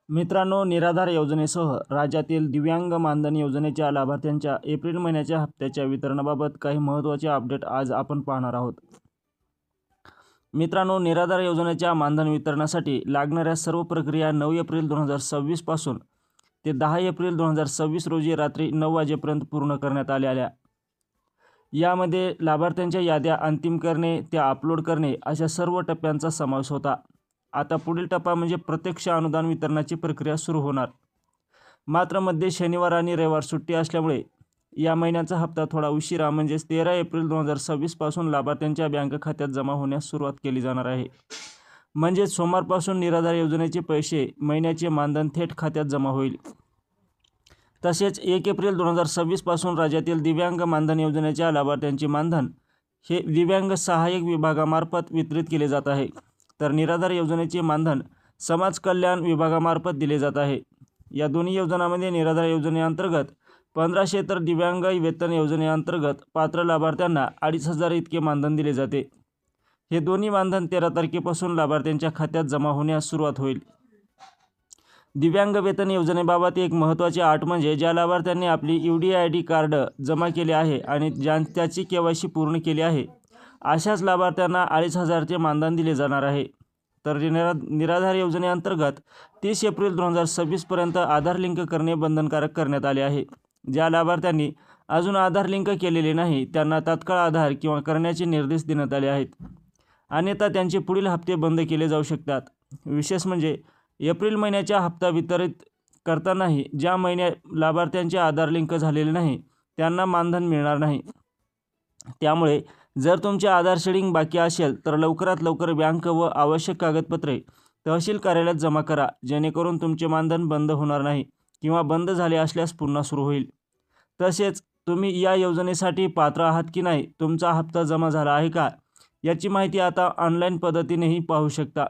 मित्रांनो, निराधार योजनेसह राज्यातील दिव्यांग मानधन योजनेच्या लाभार्थ्यांच्या एप्रिल महिन्याच्या हप्त्याच्या वितरणाबाबत काही महत्त्वाचे अपडेट आज आपण पाहणार आहोत. मित्रांनो, निराधार योजनेच्या मानधन वितरणासाठी लागणाऱ्या सर्व प्रक्रिया 9 एप्रिल 2026 पासून ते 10 एप्रिल 2026 रोजी रात्री 9 वाजेपर्यंत पूर्ण करण्यात आल्या. यामध्ये लाभार्थ्यांच्या याद्या अंतिम करणे, त्या अपलोड करणे अशा सर्व टप्प्यांचा समावेश होता. आता पुढील टप्पा म्हणजे प्रत्यक्ष अनुदान वितरणाची प्रक्रिया सुरू होणार. मात्र मध्ये शनिवार आणि रविवार सुट्टी असल्यामुळे या महिन्याचा हप्ता थोडा उशिरा म्हणजेच 13 एप्रिल 2026 पासून लाभार्थ्यांच्या बँक खात्यात जमा होण्यास सुरुवात केली जाणार आहे. म्हणजेच सोमवारपासून निराधार योजनेचे पैसे महिन्याचे मानधन थेट खात्यात जमा होईल. तसेच 1 एप्रिल 2026 पासून राज्यातील दिव्यांग मानधन योजनेच्या लाभार्थ्यांचे मानधन हे दिव्यांग सहाय्यक विभागामार्फत वितरित केले जात आहे. तर निराधार योजनेचे मानधन समाज कल्याण विभागामार्फत दिले जात आहे. या दोन्ही योजनांमध्ये निराधार योजनेअंतर्गत 1500 तर दिव्यांग वेतन योजनेअंतर्गत पात्र लाभार्थ्यांना 2500 इतके मानधन दिले जाते. हे दोन्ही मानधन 13 तारखेपासून लाभार्थ्यांच्या खात्यात जमा होण्यास सुरुवात होईल. दिव्यांग वेतन योजनेबाबत एक महत्त्वाची अट म्हणजे ज्या लाभार्थ्यांनी आपली UDID कार्ड जमा केले आहे आणि त्याची KYC पूर्ण केली आहे अशाच लाभार्थ्यांना 2500 चे मानधन दिले जाणार आहे. तर निराधार योजनेअंतर्गत 30 एप्रिल 2026 पर्यंत आधार लिंक करणे बंधनकारक करण्यात आले आहे. ज्या लाभार्थ्यांनी अजून आधार लिंक केलेले नाही त्यांना तात्काळ आधार किंवा करण्याचे निर्देश देण्यात आले आहेत. अन्यथा त्यांचे पुढील हप्ते बंद केले जाऊ शकतात. विशेष म्हणजे एप्रिल महिन्याचा हप्ता वितरित करतानाही ज्या लाभार्थ्यांचे आधार लिंक झालेले नाही त्यांना मानधन मिळणार नाही. त्यामुळे जर तुमचे आधार शेडिंग बाकी असेल तर लवकरात लवकर बँक व आवश्यक कागदपत्रे तहसील कार्यालयात जमा करा, जेणेकरून तुमचे मानधन बंद होणार नाही किंवा बंद झाले असल्यास पुन्हा सुरू होईल. तसेच तुम्ही या योजनेसाठी पात्र आहात की नाही, तुमचा हप्ता जमा झाला आहे का याची माहिती आता ऑनलाईन पद्धतीनेही पाहू शकता.